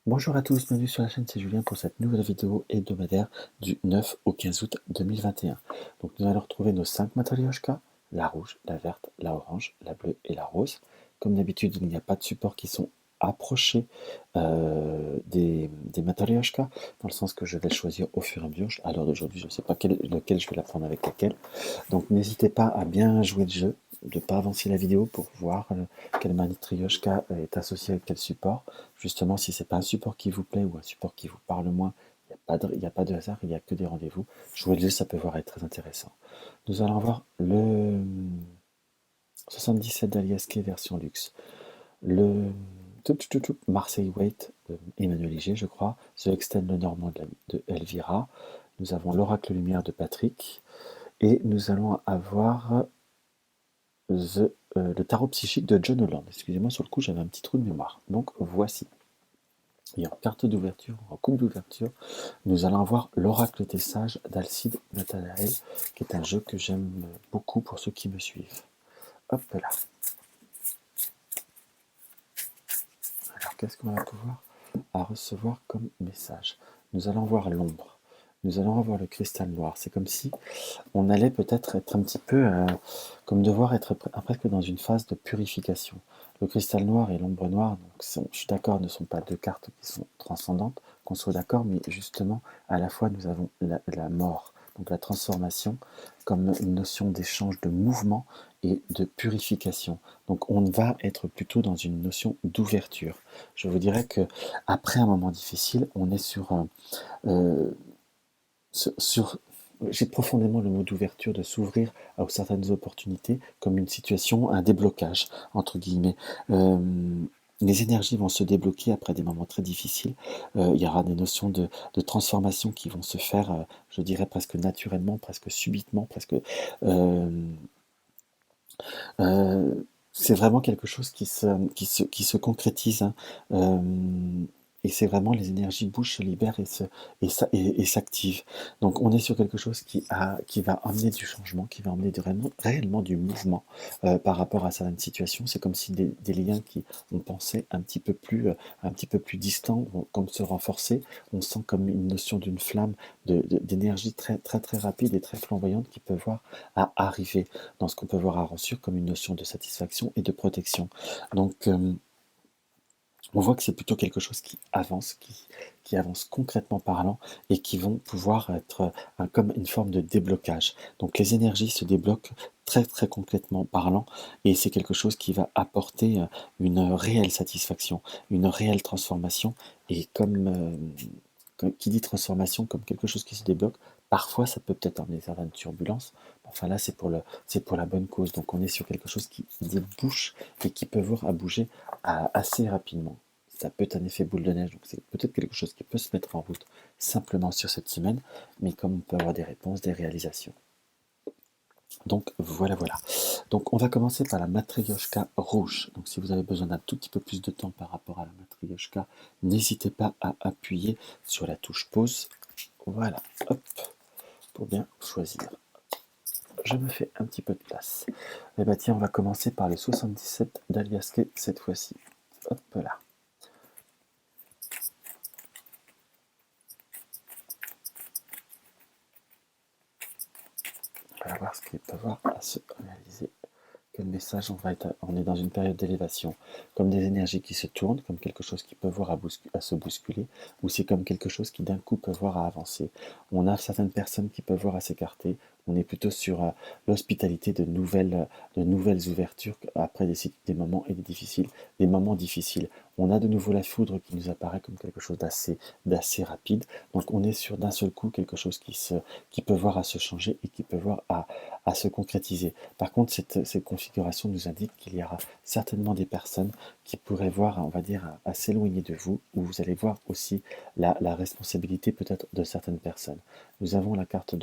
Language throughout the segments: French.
Bonjour à tous, bienvenue sur la chaîne, c'est Julien pour cette nouvelle vidéo hebdomadaire du 9 au 15 août 2021. Donc nous allons retrouver nos 5 Matryoshka, la rouge, la verte, la orange, la bleue et la rose. Comme d'habitude, il n'y a pas de supports qui sont approchés des Matryoshka, dans le sens que je vais choisir au fur et à mesure. À l'heure d'aujourd'hui, je ne sais pas lequel je vais la prendre avec laquelle. Donc n'hésitez pas à bien jouer le jeu, de ne pas avancer la vidéo pour voir quel Matryoshka est associé avec quel support. Justement, si c'est pas un support qui vous plaît ou un support qui vous parle moins, il n'y a pas de hasard, il n'y a que des rendez-vous. Jouer le jeu, ça peut voir être très intéressant. Nous allons voir le 77 d'Aliaske version luxe. Le Marseille Weight de Emmanuel Ligier, je crois. The Extend le Normand de Elvira. Nous avons l'Oracle Lumière de Patrick. Et nous allons avoir le tarot psychique de John Holland. Excusez-moi, sur le coup, j'avais un petit trou de mémoire. Donc, voici. Et en carte d'ouverture, en coupe d'ouverture, nous allons avoir l'Oracle des Sages d'Alcide Nathanaël, qui est un jeu que j'aime beaucoup pour ceux qui me suivent. Hop là. Alors, qu'est-ce qu'on va pouvoir recevoir comme message? Nous allons voir l'ombre. Nous allons avoir le cristal noir. C'est comme si on allait peut-être être un petit peu, comme devoir être presque dans une phase de purification. Le cristal noir et l'ombre noire, donc, je suis d'accord, ne sont pas deux cartes qui sont transcendantes, qu'on soit d'accord, mais justement, à la fois, nous avons la mort, donc la transformation, comme une notion d'échange de mouvement et de purification. Donc on va être plutôt dans une notion d'ouverture. Je vous dirais que après un moment difficile, on est euh, sur j'ai profondément le mot d'ouverture, de s'ouvrir à certaines opportunités, comme une situation, un déblocage, entre guillemets. Euh, les énergies vont se débloquer après des moments très difficiles. Il y aura des notions de transformation qui vont se faire, je dirais, presque naturellement, presque subitement, presque... euh, euh, c'est vraiment quelque chose qui se concrétise, hein. Euh, et c'est vraiment les énergies bougent, se libèrent et s'activent. Donc on est sur quelque chose qui va amener du changement, qui va amener réellement du mouvement par rapport à certaines situations. C'est comme si des liens qui on pensait un petit peu plus distants vont comme se renforcer. On sent comme une notion d'une flamme, d'énergie très, très, très rapide et très flamboyante qui peut voir à arriver dans ce qu'on peut voir à Ransure comme une notion de satisfaction et de protection. Donc, on voit que c'est plutôt quelque chose qui avance concrètement parlant et qui vont pouvoir être comme une forme de déblocage. Donc, les énergies se débloquent très très concrètement parlant et c'est quelque chose qui va apporter une réelle satisfaction, une réelle transformation et qui dit transformation comme quelque chose qui se débloque, parfois ça peut peut-être emmener certaines turbulences. Enfin là, c'est pour la bonne cause. Donc on est sur quelque chose qui débouche et qui peut voir à bouger assez rapidement. Ça peut être un effet boule de neige, donc c'est peut-être quelque chose qui peut se mettre en route simplement sur cette semaine, mais comme on peut avoir des réponses, des réalisations. Donc voilà, voilà. Donc on va commencer par la Matryoshka rouge. Donc si vous avez besoin d'un tout petit peu plus de temps par rapport à la Matryoshka, n'hésitez pas à appuyer sur la touche pause. Voilà, hop, pour bien choisir. Je me fais un petit peu de place. Et bah tiens, on va commencer par les 77 d'Aliaske cette fois-ci. Hop là. On va voir ce qu'il peut avoir à se réaliser. Quel message on est dans une période d'élévation, comme des énergies qui se tournent, comme quelque chose qui peut voir à se bousculer, ou c'est comme quelque chose qui d'un coup peut voir à avancer. On a certaines personnes qui peuvent voir à s'écarter, on est plutôt sur l'hospitalité de nouvelles ouvertures après des moments difficiles, des moments difficiles. On a de nouveau la foudre qui nous apparaît comme quelque chose d'assez rapide, donc on est sur d'un seul coup quelque chose qui peut voir à se changer et qui peut voir à se concrétiser. Par contre, cette configuration nous indique qu'il y aura certainement des personnes qui pourraient voir, on va dire, à s'éloigner de vous, où vous allez voir aussi la responsabilité peut-être de certaines personnes. Nous avons la carte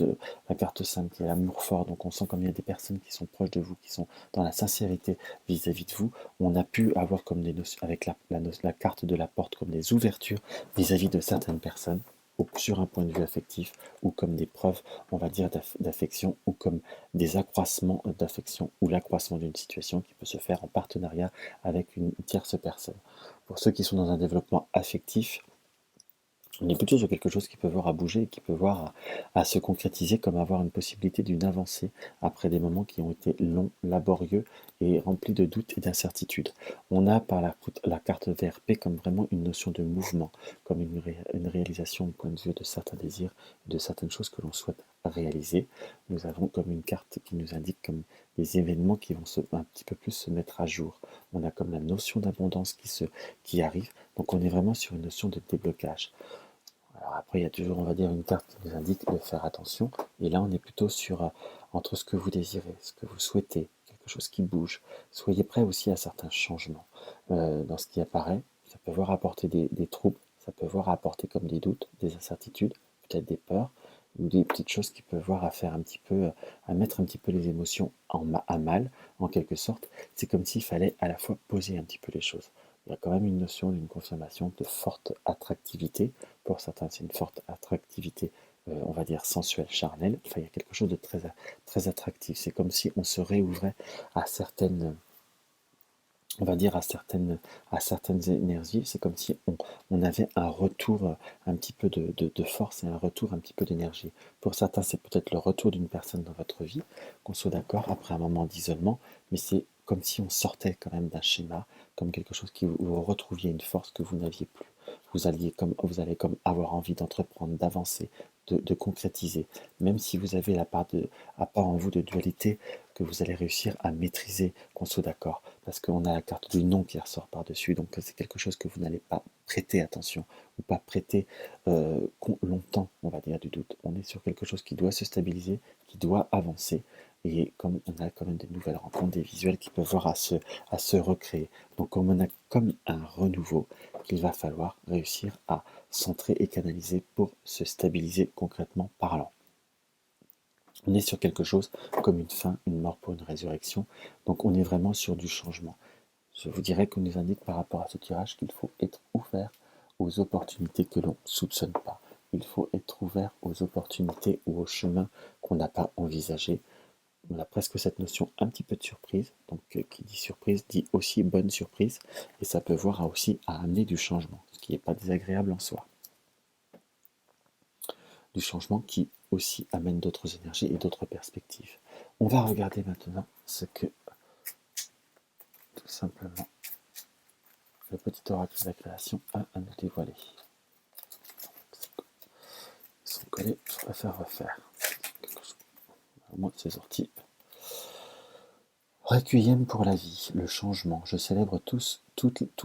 5 qui est l'amour fort, donc on sent comme il y a des personnes qui sont proches de vous, qui sont dans la sincérité vis-à-vis de vous. On a pu avoir comme des notions, avec la carte de la porte, comme des ouvertures vis-à-vis de certaines personnes, ou sur un point de vue affectif, ou comme des preuves, on va dire, d'affection, ou comme des accroissements d'affection, ou l'accroissement d'une situation qui peut se faire en partenariat avec une tierce personne. Pour ceux qui sont dans un développement affectif, On est plutôt sur quelque chose qui peut voir à bouger et qui peut voir à se concrétiser comme avoir une possibilité d'une avancée après des moments qui ont été longs, laborieux et remplis de doutes et d'incertitudes. On a par la carte VRP comme vraiment une notion de mouvement, comme une réalisation au point de vue de certains désirs, de certaines choses que l'on souhaite réaliser. Nous avons comme une carte qui nous indique comme des événements qui vont un petit peu plus se mettre à jour. On a comme la notion d'abondance qui arrive, donc on est vraiment sur une notion de déblocage. Alors après, il y a toujours, on va dire, une carte qui nous indique de faire attention. Et là, on est plutôt sur entre ce que vous désirez, ce que vous souhaitez, quelque chose qui bouge. Soyez prêts aussi à certains changements dans ce qui apparaît. Ça peut voir apporter des troubles, ça peut voir apporter comme des doutes, des incertitudes, peut-être des peurs, ou des petites choses qui peuvent voir à faire un petit peu, à mettre un petit peu les émotions à mal, en quelque sorte. C'est comme s'il fallait à la fois poser un petit peu les choses. Il y a quand même une notion d'une confirmation de forte attractivité. Pour certains, c'est une forte attractivité, on va dire sensuelle, charnelle. Enfin, il y a quelque chose de très attractif. C'est comme si on se réouvrait à certaines, on va dire à certaines énergies. C'est comme si on avait un retour un petit peu de force et un retour un petit peu d'énergie. Pour certains, c'est peut-être le retour d'une personne dans votre vie, qu'on soit d'accord, après un moment d'isolement, mais c'est comme si on sortait quand même d'un schéma, comme quelque chose qui vous retrouviez une force que vous n'aviez plus. Vous allez comme avoir envie d'entreprendre, d'avancer, de concrétiser, même si vous avez à part en vous de dualité que vous allez réussir à maîtriser, qu'on soit d'accord, parce qu'on a la carte du non qui ressort par-dessus, donc c'est quelque chose que vous n'allez pas prêter attention, ou pas prêter longtemps, on va dire, du doute. On est sur quelque chose qui doit se stabiliser, qui doit avancer, et comme on a quand même des nouvelles rencontres, des visuels qui peuvent voir à se recréer. Donc comme on a comme un renouveau qu'il va falloir réussir à centrer et canaliser pour se stabiliser concrètement parlant. On est sur quelque chose comme une fin, une mort pour une résurrection. Donc on est vraiment sur du changement. Je vous dirais qu'on nous indique par rapport à ce tirage qu'il faut être ouvert aux opportunités que l'on ne soupçonne pas. Il faut être ouvert aux opportunités ou aux chemins qu'on n'a pas envisagés. On a presque cette notion un petit peu de surprise. Donc qui dit surprise dit aussi bonne surprise. Et ça peut voir aussi à amener du changement, ce qui n'est pas désagréable en soi. Du changement qui aussi amène d'autres énergies et d'autres perspectives. On va regarder maintenant ce que, tout simplement, le petit oracle de la création a à nous dévoiler. Ils sont collés, je préfère refaire. Au moins c'est sorti. Requiem pour la vie, le changement. Je célèbre tous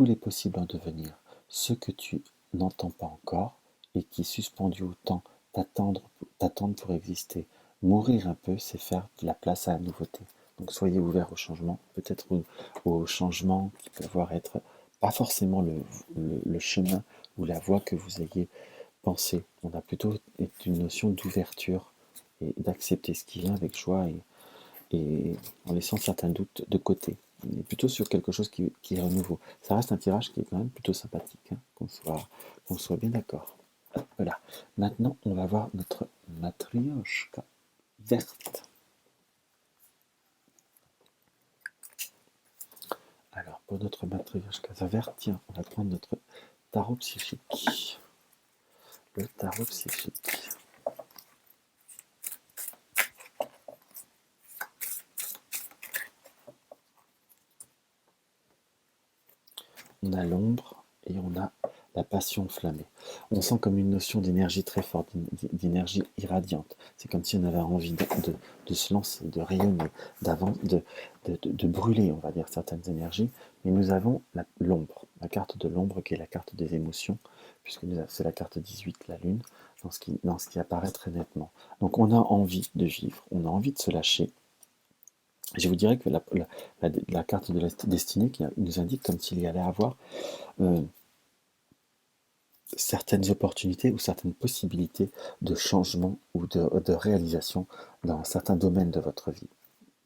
les possibles en devenir. Ceux que tu n'entends pas encore et qui, suspendus au temps, t'attendent pour exister. Mourir un peu, c'est faire de la place à la nouveauté. Donc soyez ouverts au changement, peut-être au changement qui peut voir être pas forcément le chemin ou la voie que vous ayez pensé. On a plutôt une notion d'ouverture et d'accepter ce qui vient avec joie et en laissant certains doutes de côté. On est plutôt sur quelque chose qui est renouveau. Ça reste un tirage qui est quand même plutôt sympathique, hein, qu'on soit bien d'accord. Voilà. Maintenant, on va voir notre matrioshka verte. Alors, pour notre matrioshka verte, tiens, on va prendre notre tarot psychique. Le tarot psychique. On a l'ombre et on a la passion enflammée. On sent comme une notion d'énergie très forte, d'énergie irradiante. C'est comme si on avait envie de se lancer, de rayonner, de brûler, on va dire, certaines énergies. Mais nous avons l'ombre, la carte de l'ombre qui est la carte des émotions, puisque c'est la carte 18, la lune, dans ce qui apparaît très nettement. Donc on a envie de vivre, on a envie de se lâcher. Je vous dirais que la carte de la destinée qui nous indique comme s'il y allait avoir euh, certaines opportunités ou certaines possibilités de changement ou de réalisation dans certains domaines de votre vie.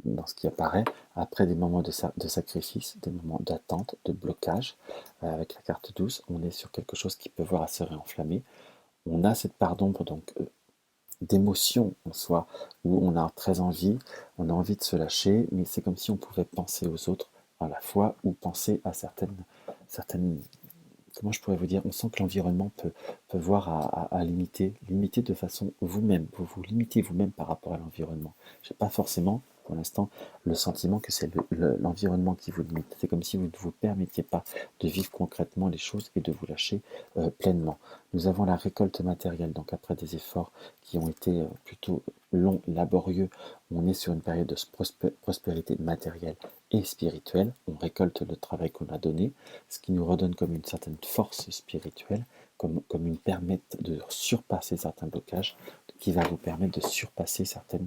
Dans ce qui apparaît après des moments de sacrifice, des moments d'attente, de blocage. Avec la carte 12, on est sur quelque chose qui peut voir à se réenflammer. On a cette part d'ombre donc d'émotion en soi, où on a très envie, on a envie de se lâcher, mais c'est comme si on pouvait penser aux autres à la fois ou penser à certaines comment je pourrais vous dire, on sent que l'environnement peut voir à limiter de façon vous-même, vous vous limitez vous-même par rapport à l'environnement. Je n'ai pas forcément, pour l'instant, le sentiment que c'est l'environnement qui vous limite. C'est comme si vous ne vous permettiez pas de vivre concrètement les choses et de vous lâcher pleinement. Nous avons la récolte matérielle, donc après des efforts qui ont été plutôt longs, laborieux, on est sur une période de prospérité matérielle et spirituelle. On récolte le travail qu'on a donné, ce qui nous redonne comme une certaine force spirituelle, comme une permettre de surpasser certains blocages, qui va vous permettre de surpasser certaines,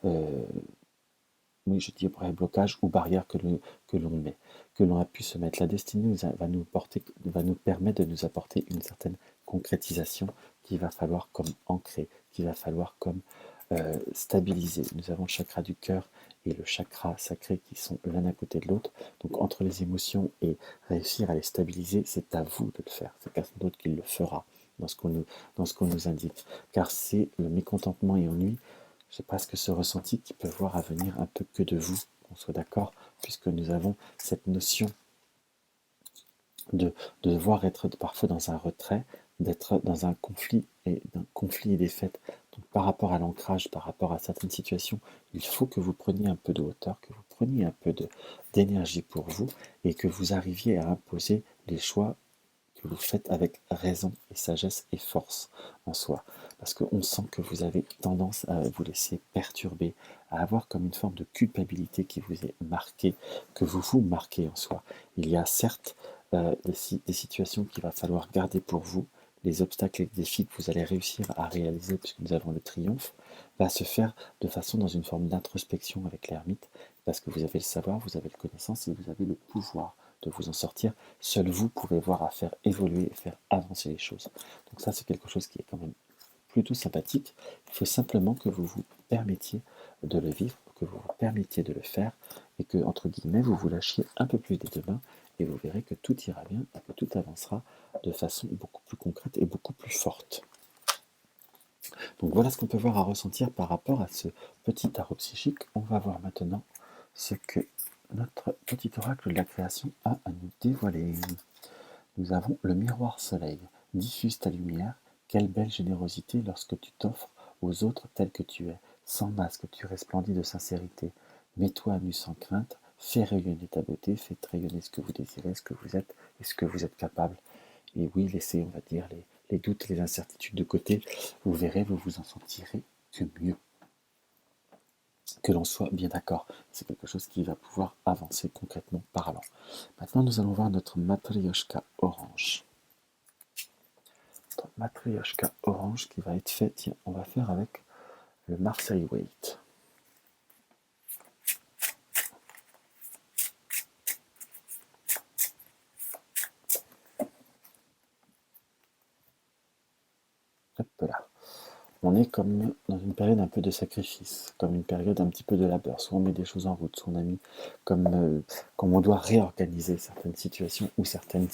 euh, oui, je dirais blocages ou barrières que l'on met, que l'on a pu se mettre. La destinée va nous permettre de nous apporter une certaine concrétisation qu'il va falloir comme ancrer, qu'il va falloir comme stabiliser. Nous avons le chakra du cœur et le chakra sacré qui sont l'un à côté de l'autre. Donc entre les émotions et réussir à les stabiliser, c'est à vous de le faire. C'est personne d'autre qui le fera dans ce qu'on nous indique. Car c'est le mécontentement et ennui, j'ai presque ce ressenti qui peut voir à venir un peu que de vous, qu'on soit d'accord, puisque nous avons cette notion de, de devoir être parfois dans un retrait, d'être dans un conflit et d'un conflit et des faits. Donc par rapport à l'ancrage, par rapport à certaines situations, il faut que vous preniez un peu de hauteur, que vous preniez un peu d'énergie pour vous et que vous arriviez à imposer les choix que vous faites avec raison et sagesse et force en soi. Parce qu'on sent que vous avez tendance à vous laisser perturber, à avoir comme une forme de culpabilité qui vous est marquée, que vous vous marquez en soi. Il y a certes des situations qu'il va falloir garder pour vous, les obstacles et les défis que vous allez réussir à réaliser, puisque nous avons le triomphe, va se faire de façon dans une forme d'introspection avec l'ermite, parce que vous avez le savoir, vous avez le connaissance et vous avez le pouvoir de vous en sortir. Seul vous pouvez voir à faire évoluer et faire avancer les choses. Donc ça, c'est quelque chose qui est quand même plutôt sympathique. Il faut simplement que vous vous permettiez de le vivre, que vous vous permettiez de le faire et que, entre guillemets, vous vous lâchiez un peu plus des deux mains et vous verrez que tout ira bien et que tout avancera de façon beaucoup plus concrète et beaucoup plus forte. Donc voilà ce qu'on peut voir à ressentir par rapport à ce petit tarot psychique. On va voir maintenant ce que notre petit oracle de la création a à nous dévoiler. Nous avons le miroir soleil. Diffuse ta lumière. Quelle belle générosité lorsque tu t'offres aux autres tel que tu es. Sans masque, tu resplendis de sincérité. Mets-toi à nu sans crainte. Fais rayonner ta beauté. Fais rayonner ce que vous désirez, ce que vous êtes et ce que vous êtes capable. Et oui, laissez, on va dire, les doutes, les incertitudes de côté. Vous verrez, vous vous en sentirez que mieux. Que l'on soit bien d'accord. C'est quelque chose qui va pouvoir avancer concrètement parlant. Maintenant, nous allons voir notre Matryoshka orange. Notre Matryoshka orange qui va être fait, tiens, on va faire avec le Marseille Weight. Hop là. On est comme dans une période un peu de sacrifice, comme une période un petit peu de labeur. Soit on met des choses en route, soit on a mis comme on doit réorganiser certaines situations ou certains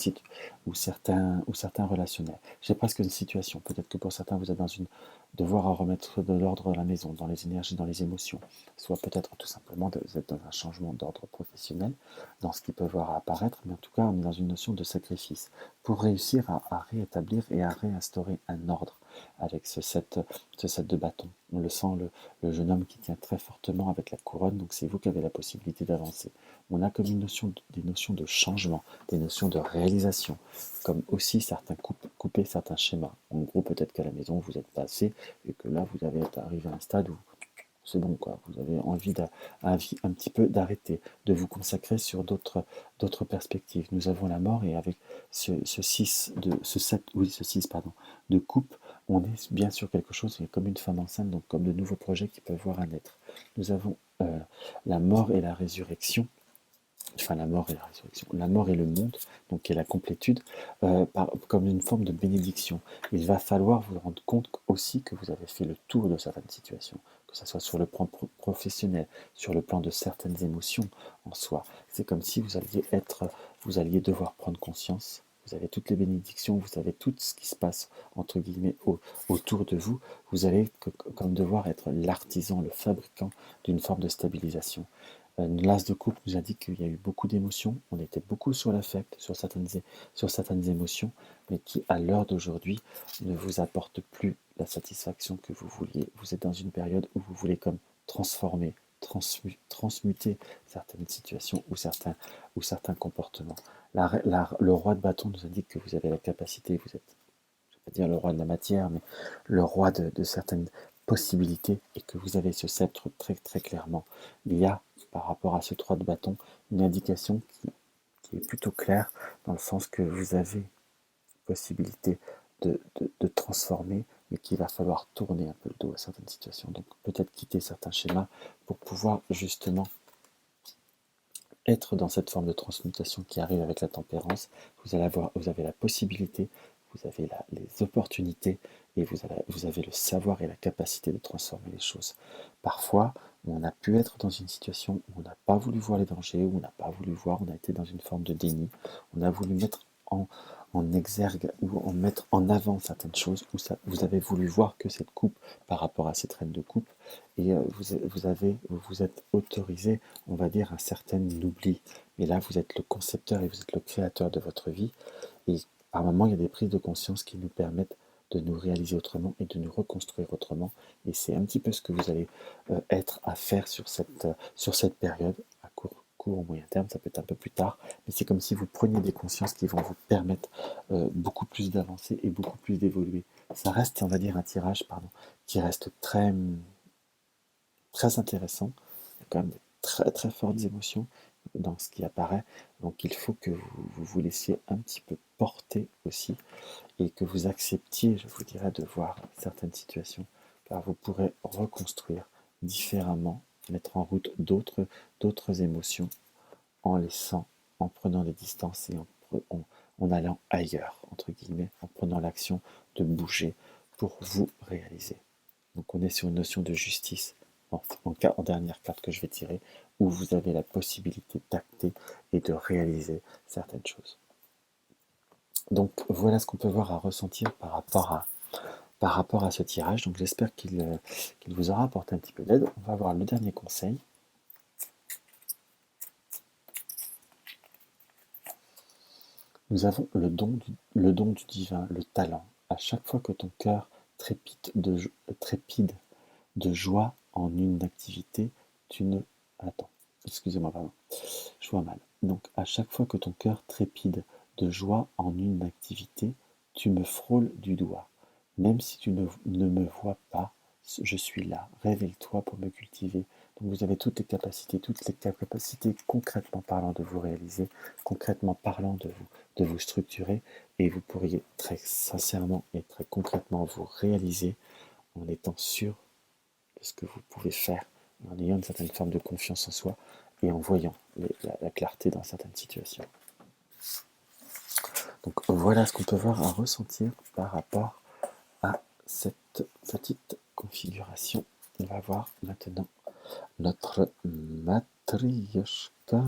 relationnels. J'ai presque une situation. Peut-être que pour certains vous êtes dans une devoir à remettre de l'ordre dans la maison, dans les énergies, dans les émotions. Soit peut-être tout simplement vous êtes dans un changement d'ordre professionnel, dans ce qui peut voir apparaître, mais en tout cas on est dans une notion de sacrifice pour réussir à réétablir et à réinstaurer un ordre avec ce set de bâton. On le sent, le jeune homme qui tient très fortement avec la couronne, donc c'est vous qui avez la possibilité d'avancer. On a comme des notions de changement, des notions de réalisation, comme aussi certains couper certains schémas. En gros, peut-être qu'à la maison, vous êtes passé et que là, vous avez arrivé à un stade où c'est bon, quoi. Vous avez envie un petit peu d'arrêter, de vous consacrer sur d'autres perspectives. Nous avons la mort et avec ce 6 pardon, de coupe, on est bien sûr quelque chose, comme une femme enceinte, donc comme de nouveaux projets qui peuvent voir à naître. Nous avons la mort et la résurrection, enfin la mort et la résurrection, la mort et le monde, donc qui est la complétude, comme une forme de bénédiction. Il va falloir vous rendre compte aussi que vous avez fait le tour de certaines situations, que ce soit sur le plan professionnel, sur le plan de certaines émotions en soi. C'est comme si vous alliez devoir prendre conscience. Vous avez toutes les bénédictions, vous avez tout ce qui se passe, entre guillemets, autour de vous. Vous allez comme devoir être l'artisan, le fabricant d'une forme de stabilisation. L'as de coupe nous indique qu'il y a eu beaucoup d'émotions, on était beaucoup sur l'affect, sur certaines émotions, mais qui, à l'heure d'aujourd'hui, ne vous apportent plus la satisfaction que vous vouliez. Vous êtes dans une période où vous voulez comme transformer, transmuter certaines situations ou certains comportements. Le roi de bâton nous indique que vous avez la capacité, vous êtes, je ne vais pas dire le roi de la matière, mais le roi de certaines possibilités et que vous avez ce sceptre très très clairement. Il y a par rapport à ce 3 de bâton une indication qui est plutôt claire dans le sens que vous avez possibilité de transformer, mais qu'il va falloir tourner un peu le dos à certaines situations. Donc peut-être quitter certains schémas pour pouvoir justement être dans cette forme de transmutation qui arrive avec la tempérance. Vous avez la possibilité, vous avez les opportunités et vous avez le savoir et la capacité de transformer les choses. Parfois, on a pu être dans une situation où on n'a pas voulu voir les dangers, où on n'a pas voulu voir, on a été dans une forme de déni, on a voulu mettre en exergue ou en mettre en avant certaines choses, où vous avez voulu voir que cette coupe par rapport à cette reine de coupe, et vous êtes autorisé, on va dire, un certain oubli. Mais là, vous êtes le concepteur et vous êtes le créateur de votre vie. Et par moments, il y a des prises de conscience qui nous permettent de nous réaliser autrement et de nous reconstruire autrement. Et c'est un petit peu ce que vous allez être à faire sur cette période, à court ou moyen terme, ça peut être un peu plus tard, mais c'est comme si vous preniez des consciences qui vont vous permettre beaucoup plus d'avancer et beaucoup plus d'évoluer. Ça reste, on va dire, un tirage, pardon, qui reste très intéressant. Il y a quand même de très très fortes émotions dans ce qui apparaît. Donc il faut que vous laissiez un petit peu porter aussi et que vous acceptiez, je vous dirais, de voir certaines situations, car vous pourrez reconstruire différemment, mettre en route d'autres émotions en laissant, en prenant des distances et en allant ailleurs, entre guillemets, en prenant l'action de bouger pour vous réaliser. Donc on est sur une notion de justice en dernière carte que je vais tirer, où vous avez la possibilité d'acter et de réaliser certaines choses. Donc voilà ce qu'on peut voir à ressentir par rapport à ce tirage. Donc j'espère qu'il vous aura apporté un petit peu d'aide. On va voir le dernier conseil. Nous avons le don du divin, le talent. À chaque fois que ton cœur trépide de joie en une activité, tu ne... Attends, excusez-moi, pardon. Je vois mal. Donc, à chaque fois que ton cœur trépide de joie en une activité, tu me frôles du doigt. Même si tu ne me vois pas, je suis là. Révèle-toi pour me cultiver. Donc, vous avez toutes les capacités concrètement parlant de vous réaliser, concrètement parlant de vous structurer, et vous pourriez très sincèrement et très concrètement vous réaliser en étant sûr de ce que vous pouvez faire, en ayant une certaine forme de confiance en soi et en voyant la clarté dans certaines situations. Donc voilà ce qu'on peut voir à ressentir par rapport à cette petite configuration. On va voir maintenant notre matrioshka.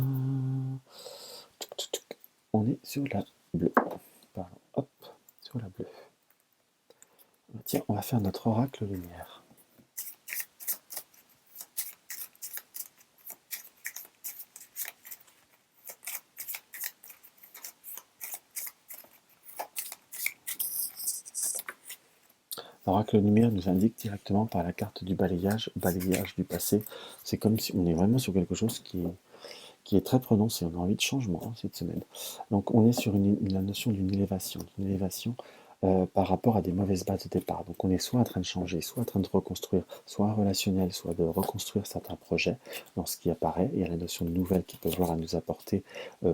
On est sur la bleue. Pardon, hop, sur la bleue. Tiens, on va faire notre oracle lumière. L'oracle lumière nous indique directement par la carte du balayage du passé. C'est comme si on est vraiment sur quelque chose qui est très prononcé. On a envie de changement cette semaine. Donc on est sur la notion d'une élévation par rapport à des mauvaises bases de départ. Donc on est soit en train de changer, soit en train de reconstruire, soit un relationnel, soit de reconstruire certains projets dans ce qui apparaît. Il y a la notion de nouvelle qui peut voir à nous apporter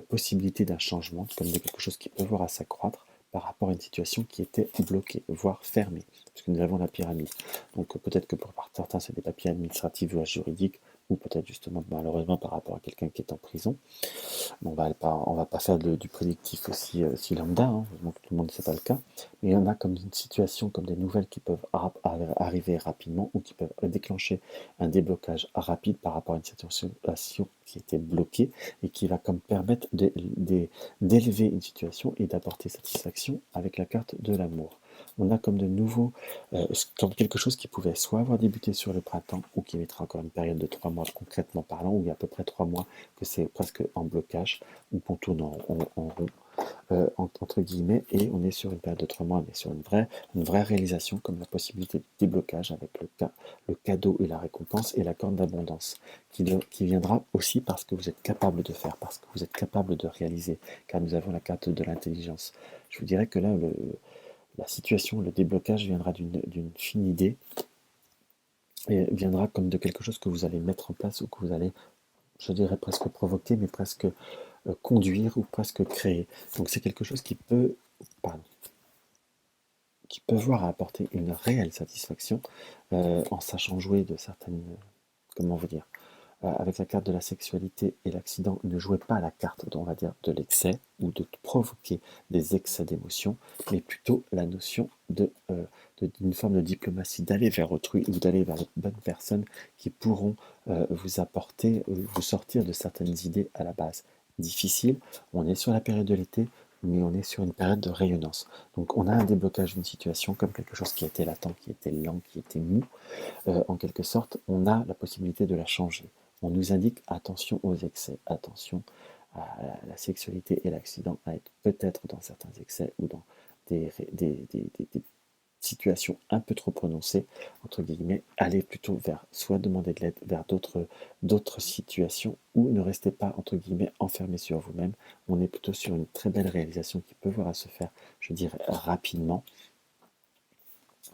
possibilité d'un changement, comme de quelque chose qui peut voir à s'accroître par rapport à une situation qui était bloquée, voire fermée, parce que nous avons la pyramide. Donc peut-être que pour certains c'est des papiers administratifs ou juridiques, ou peut-être justement malheureusement par rapport à quelqu'un qui est en prison. On va pas faire du prédictif aussi lambda, hein, heureusement que tout le monde ne sait pas le cas, mais il y en a comme une situation, comme des nouvelles qui peuvent arriver rapidement ou qui peuvent déclencher un déblocage rapide par rapport à une situation qui était bloquée et qui va comme permettre d'élever une situation et d'apporter satisfaction avec la carte de l'amour. On a comme de nouveau, comme quelque chose qui pouvait soit avoir débuté sur le printemps, ou qui mettra encore une période de 3 mois concrètement parlant, où il y a à peu près 3 mois que c'est presque en blocage, ou qu'on tourne en rond, entre guillemets, et on est sur une période de 3 mois, mais sur une vraie réalisation, comme la possibilité de déblocage avec le cadeau et la récompense et la corne d'abondance, qui viendra aussi parce que vous êtes capable de faire, parce que vous êtes capable de réaliser, car nous avons la carte de l'intelligence. Je vous dirais que là, la situation, le déblocage viendra d'une fine idée, et viendra comme de quelque chose que vous allez mettre en place, ou que vous allez, je dirais presque provoquer, mais presque conduire, ou presque créer. Donc c'est quelque chose pardon, qui peut voir à apporter une réelle satisfaction, en sachant jouer de certaines, comment vous dire, avec la carte de la sexualité et l'accident, ne jouez pas la carte, on va dire, de l'excès, ou de provoquer des excès d'émotions, mais plutôt la notion d'une forme de diplomatie, d'aller vers autrui, ou d'aller vers les bonnes personnes qui pourront vous apporter, vous sortir de certaines idées à la base difficiles. On est sur la période de l'été, mais on est sur une période de rayonnance. Donc on a un déblocage d'une situation comme quelque chose qui était latent, qui était lent, qui était mou. En quelque sorte, on a la possibilité de la changer. On nous indique attention aux excès, attention à la sexualité et l'accident, à être peut-être dans certains excès, ou dans des situations un peu trop prononcées, entre guillemets. Allez plutôt soit demander de l'aide vers d'autres situations, ou ne restez pas, entre guillemets, enfermé sur vous-même. On est plutôt sur une très belle réalisation qui peut voir à se faire, je dirais, rapidement,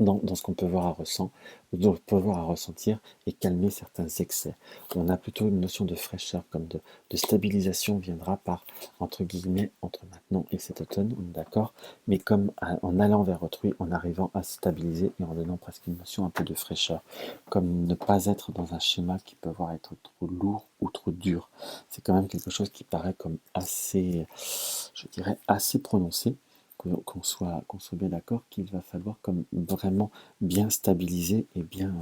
dans ce qu'on peut voir à ressentir, et calmer certains excès. On a plutôt une notion de fraîcheur, comme de stabilisation viendra par, entre guillemets, entre maintenant et cet automne, on est d'accord, mais comme en allant vers autrui, en arrivant à stabiliser, et en donnant presque une notion un peu de fraîcheur, comme ne pas être dans un schéma qui peut voir être trop lourd ou trop dur. C'est quand même quelque chose qui paraît comme assez, je dirais, assez prononcé, qu'on soit bien d'accord qu'il va falloir comme vraiment bien stabiliser, et bien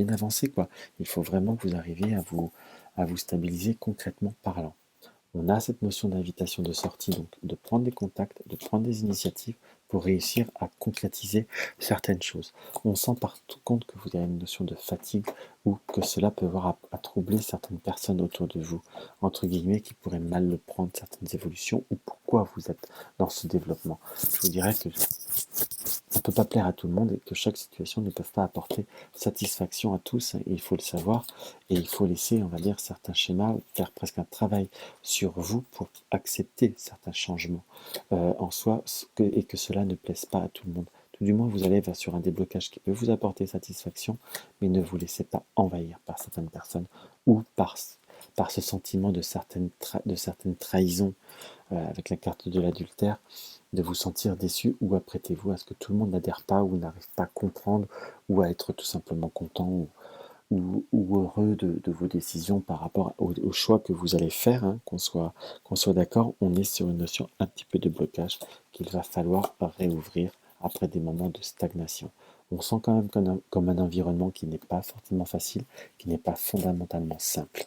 avancer, quoi. Il faut vraiment que vous arriviez à vous stabiliser concrètement parlant. On a cette notion d'invitation de sortie, donc de prendre des contacts, de prendre des initiatives pour réussir à concrétiser certaines choses. On sent par contre que vous avez une notion de fatigue, ou que cela peut avoir à troubler certaines personnes autour de vous, entre guillemets, qui pourraient mal le prendre, certaines évolutions, ou pourquoi vous êtes dans ce développement. Je vous dirais que on ne peut pas plaire à tout le monde, et que chaque situation ne peut pas apporter satisfaction à tous, hein, et il faut le savoir, et il faut laisser, on va dire, certains schémas, faire presque un travail sur vous pour accepter certains changements en soi, et que cela ne plaise pas à tout le monde. Tout du moins, vous allez sur un déblocage qui peut vous apporter satisfaction, mais ne vous laissez pas envahir par certaines personnes, ou par ce sentiment de certaines trahisons, avec la carte de l'adultère, de vous sentir déçu, ou apprêtez-vous à ce que tout le monde n'adhère pas, ou n'arrive pas à comprendre, ou à être tout simplement content, ou heureux de vos décisions par rapport au choix que vous allez faire, hein, qu'on soit d'accord. On est sur une notion un petit peu de blocage qu'il va falloir réouvrir après des moments de stagnation. On sent quand même comme un environnement qui n'est pas forcément facile, qui n'est pas fondamentalement simple.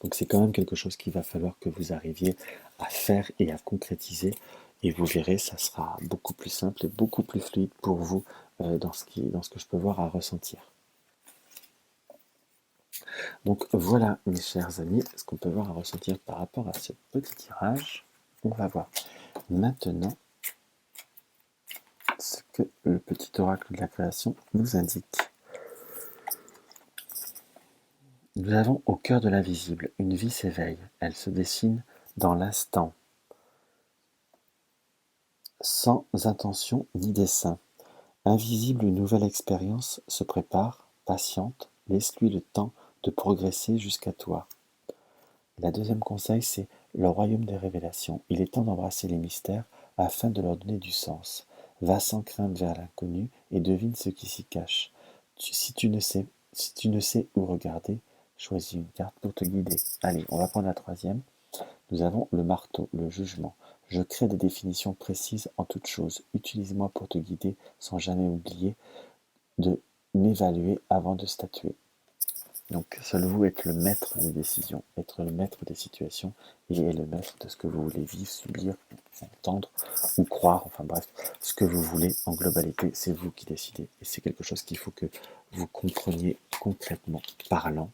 Donc c'est quand même quelque chose qu'il va falloir que vous arriviez à faire et à concrétiser, et vous verrez, ça sera beaucoup plus simple et beaucoup plus fluide pour vous, dans ce que je peux voir à ressentir. Donc voilà, mes chers amis, ce qu'on peut voir à ressentir par rapport à ce petit tirage. On va voir maintenant ce que le petit oracle de la création nous indique. Nous avons au cœur de l'invisible, une vie s'éveille, elle se dessine dans l'instant, sans intention ni dessein. Invisible, une nouvelle expérience se prépare, patiente, laisse-lui le temps de progresser jusqu'à toi. La deuxième conseil, c'est le royaume des révélations. Il est temps d'embrasser les mystères afin de leur donner du sens. Va sans crainte vers l'inconnu et devine ce qui s'y cache. Si tu ne sais où regarder, choisis une carte pour te guider. Allez, on va prendre la troisième. Nous avons le marteau, le jugement. Je crée des définitions précises en toutes choses. Utilise-moi pour te guider sans jamais oublier de m'évaluer avant de statuer. Donc, seul vous êtes le maître des décisions, être le maître des situations et le maître de ce que vous voulez vivre, subir, entendre ou croire, enfin bref, ce que vous voulez en globalité, c'est vous qui décidez. Et c'est quelque chose qu'il faut que vous compreniez concrètement parlant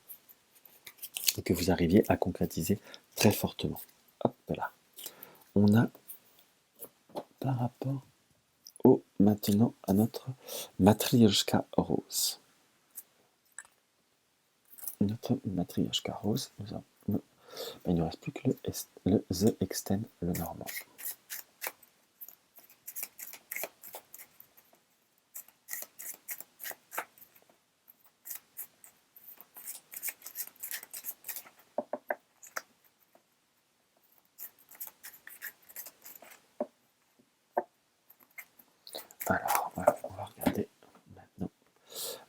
et que vous arriviez à concrétiser très fortement. Hop là. On a par rapport maintenant à notre Matryoshka rose. Notre Matryoshka rose, il ne reste plus que le The Extend, le normand. Alors, voilà, on va regarder maintenant.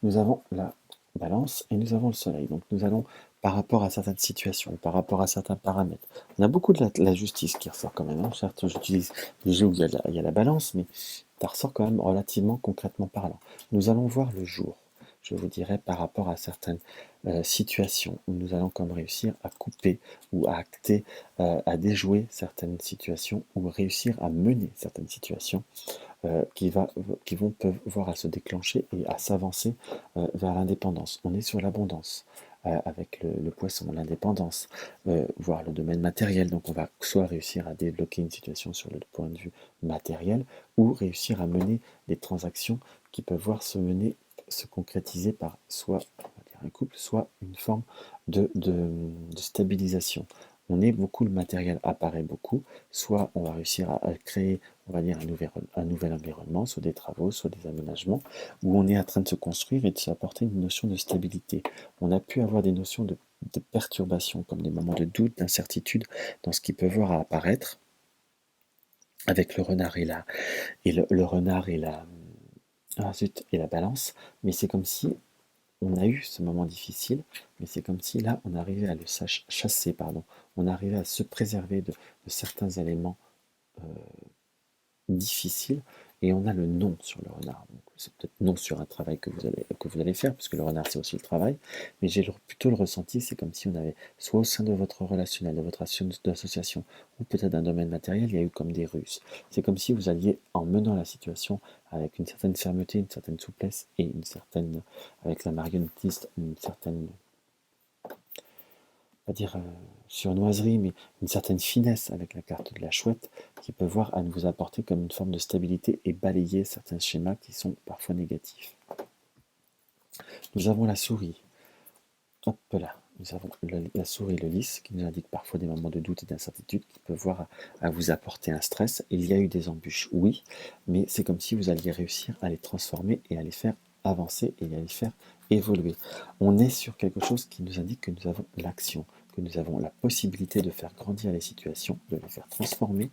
Nous avons la balance et nous avons le soleil. Donc nous allons, par rapport à certaines situations, par rapport à certains paramètres, on a beaucoup de la justice qui ressort quand même. Hein. Certes, j'utilise des jeux où il y a la balance, mais ça ressort quand même relativement concrètement parlant. Nous allons voir le jour, je vous dirais, par rapport à certaines situations où nous allons comme réussir à couper ou à acter, à déjouer certaines situations ou réussir à mener certaines situations peuvent voir à se déclencher et à s'avancer vers l'indépendance. On est sur l'abondance avec le poisson, l'indépendance, voire le domaine matériel. Donc on va soit réussir à débloquer une situation sur le point de vue matériel ou réussir à mener des transactions qui peuvent voir se concrétiser par soit on va dire un couple, soit une forme de stabilisation. On est beaucoup, le matériel apparaît beaucoup, soit on va réussir à créer, on va dire, un nouvel environnement, soit des travaux, soit des aménagements, où on est en train de se construire et de s'apporter une notion de stabilité. On a pu avoir des notions de perturbation, comme des moments de doute, d'incertitude, dans ce qui peut voir à apparaître, avec le renard le renard et la balance, mais c'est comme si on a eu ce moment difficile, mais c'est comme si là, on arrivait à le chasser, pardon. On arrivait à se préserver de certains éléments difficile et on a le non sur le renard. Donc, c'est peut-être non sur un travail que vous allez faire, puisque le renard c'est aussi le travail, mais j'ai plutôt le ressenti, c'est comme si on avait, soit au sein de votre relationnel, de votre association, ou peut-être d'un domaine matériel, il y a eu comme des ruses. C'est comme si vous alliez, en menant la situation avec une certaine fermeté, une certaine souplesse et avec la marionnettiste, une certaine pas dire surnoiserie, mais une certaine finesse avec la carte de la chouette qui peut voir à vous apporter comme une forme de stabilité et balayer certains schémas qui sont parfois négatifs. Nous avons la souris. Hop là. Nous avons la souris et le lys qui nous indiquent parfois des moments de doute et d'incertitude qui peuvent voir à vous apporter un stress. Il y a eu des embûches, oui, mais c'est comme si vous alliez réussir à les transformer et à les faire avancer et à les faire évoluer. On est sur quelque chose qui nous indique que nous avons l'action, que nous avons la possibilité de faire grandir les situations, de les faire transformer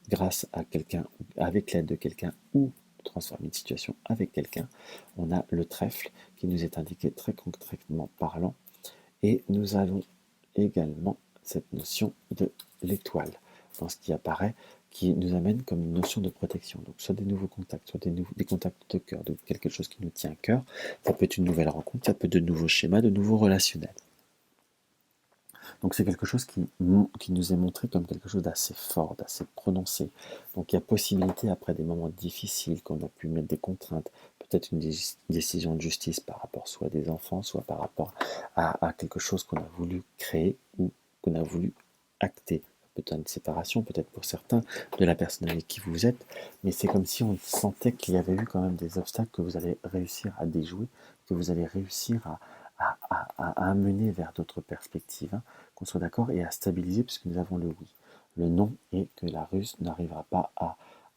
grâce à quelqu'un, avec l'aide de quelqu'un ou transformer une situation avec quelqu'un. On a le trèfle qui nous est indiqué très concrètement parlant et nous avons également cette notion de l'étoile dans ce qui apparaît, qui nous amène comme une notion de protection. Donc soit des nouveaux contacts, soit des contacts de cœur, de quelque chose qui nous tient à cœur. Ça peut être une nouvelle rencontre, ça peut être de nouveaux schémas, de nouveaux relationnels. Donc c'est quelque chose qui nous est montré comme quelque chose d'assez fort, d'assez prononcé. Donc il y a possibilité, après des moments difficiles, qu'on a pu mettre des contraintes, peut-être une décision de justice par rapport soit à des enfants, soit par rapport à quelque chose qu'on a voulu créer ou qu'on a voulu acter. Peut-être une séparation, peut-être pour certains, de la personne avec qui vous êtes, mais c'est comme si on sentait qu'il y avait eu quand même des obstacles que vous allez réussir à déjouer, que vous allez réussir à amener vers d'autres perspectives, hein, qu'on soit d'accord, et à stabiliser, puisque nous avons le oui. Le non est que la ruse n'arrivera pas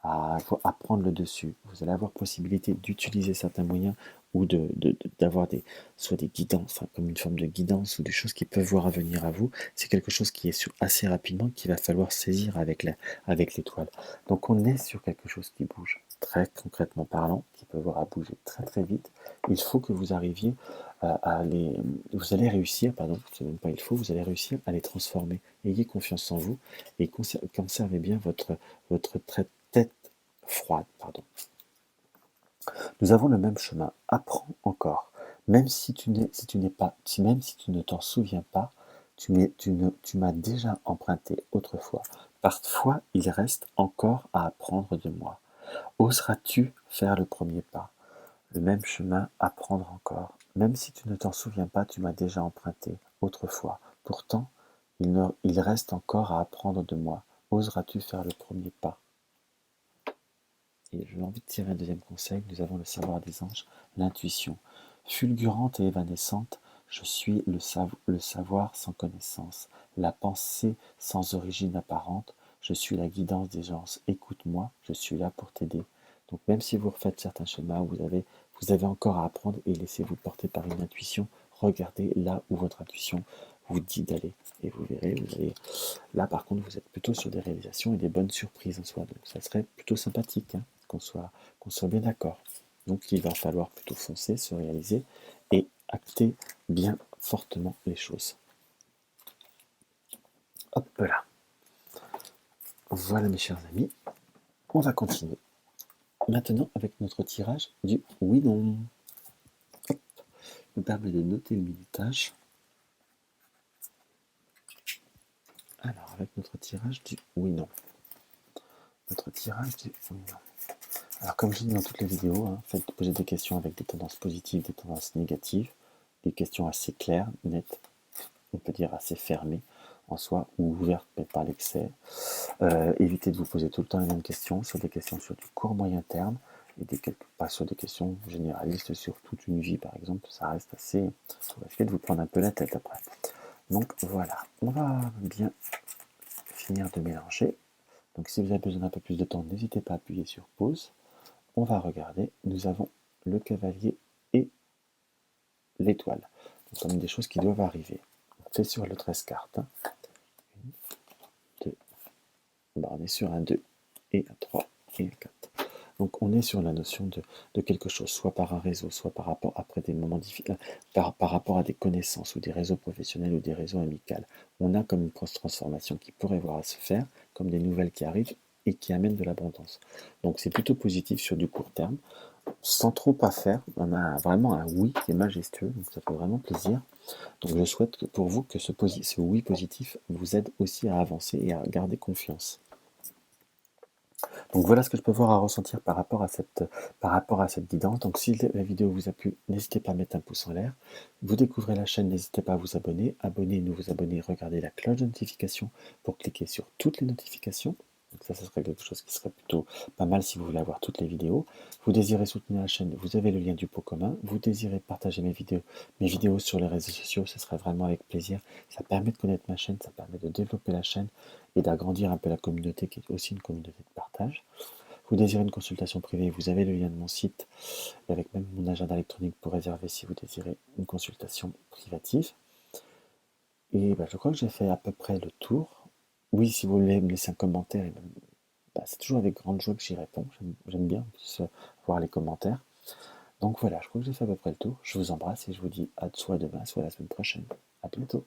à prendre le dessus. Vous allez avoir possibilité d'utiliser certains moyens ou d'avoir soit des guidances, hein, comme une forme de guidance ou des choses qui peuvent voir à venir à vous. C'est quelque chose qui est assez rapidement, qu'il va falloir saisir avec l'étoile. Donc on est sur quelque chose qui bouge, très concrètement parlant, qui peut voir à bouger très très vite. Il faut que vous arriviez vous allez réussir, pardon, c'est même pas il faut, vous allez réussir à les transformer. Ayez confiance en vous et conservez bien votre tête froide, pardon. Nous avons le même chemin. Apprends encore. Même si tu n'es pas, même si tu ne t'en souviens pas, tu m'as déjà emprunté autrefois. Parfois, il reste encore à apprendre de moi. Oseras-tu faire le premier pas? Le même chemin à prendre encore. Même si tu ne t'en souviens pas, tu m'as déjà emprunté autrefois. Pourtant, il reste encore à apprendre de moi. Oseras-tu faire le premier pas? Et j'ai envie de tirer un deuxième conseil. Nous avons le savoir des anges, l'intuition. Fulgurante et évanescente, je suis le savoir sans connaissance, la pensée sans origine apparente, je suis la guidance des gens. Écoute-moi, je suis là pour t'aider. Donc même si vous refaites certains schémas, vous avez encore à apprendre et laissez-vous porter par une intuition. Regardez là où votre intuition vous dit d'aller. Et vous verrez, là par contre, vous êtes plutôt sur des réalisations et des bonnes surprises en soi. Donc ça serait plutôt sympathique, hein, qu'on soit bien d'accord. Donc il va falloir plutôt foncer, se réaliser et acter bien fortement les choses. Hop là. Voilà mes chers amis, on va continuer. Maintenant avec notre tirage du oui-non. Hop, je me permets de noter le minutage. Alors avec notre tirage du oui-non. Notre tirage du oui-non. Alors comme je dis dans toutes les vidéos, hein, faites poser des questions avec des tendances positives, des tendances négatives, des questions assez claires, nettes, on peut dire assez fermées en soi, ou ouvertes mais pas l'excès. Évitez de vous poser tout le temps les mêmes questions, sur des questions sur du court moyen terme, et pas sur des questions généralistes sur toute une vie par exemple, ça reste assez... Ça va essayer de vous prendre un peu la tête après. Donc voilà, on va bien finir de mélanger. Donc si vous avez besoin d'un peu plus de temps, n'hésitez pas à appuyer sur pause. On va regarder, nous avons le cavalier et l'étoile. Donc des choses qui doivent arriver. C'est sur le 13 cartes. 1, 2, on est sur un 2 et un 3 et un 4. Donc on est sur la notion de quelque chose, soit par un réseau, soit par rapport après des moments difficiles, par rapport à des connaissances ou des réseaux professionnels ou des réseaux amicaux. On a comme une transformation qui pourrait voir à se faire, comme des nouvelles qui arrivent et qui amènent de l'abondance. Donc c'est plutôt positif sur du court terme, sans trop à faire. On a vraiment un oui qui est majestueux, donc ça fait vraiment plaisir. Donc je souhaite pour vous que ce oui positif vous aide aussi à avancer et à garder confiance. Donc voilà ce que je peux voir à ressentir par rapport à cette guidance. Donc si la vidéo vous a plu, n'hésitez pas à mettre un pouce en l'air. Vous découvrez la chaîne, n'hésitez pas à vous abonner. Abonnez-nous, vous abonnez, regardez la cloche de notification pour cliquer sur toutes les notifications. Donc ça serait quelque chose qui serait plutôt pas mal si vous voulez avoir toutes les vidéos. Vous désirez soutenir la chaîne, vous avez le lien du pot commun. Vous désirez partager mes vidéos sur les réseaux sociaux, ce serait vraiment avec plaisir. Ça permet de connaître ma chaîne, ça permet de développer la chaîne et d'agrandir un peu la communauté qui est aussi une communauté de partage. Vous désirez une consultation privée, vous avez le lien de mon site et avec même mon agenda électronique pour réserver si vous désirez une consultation privative. Et je crois que j'ai fait à peu près le tour. Oui, si vous voulez me laisser un commentaire, c'est toujours avec grande joie que j'y réponds. J'aime bien voir les commentaires. Donc voilà, je crois que j'ai fait à peu près le tour. Je vous embrasse et je vous dis à soit demain, soit la semaine prochaine. À bientôt.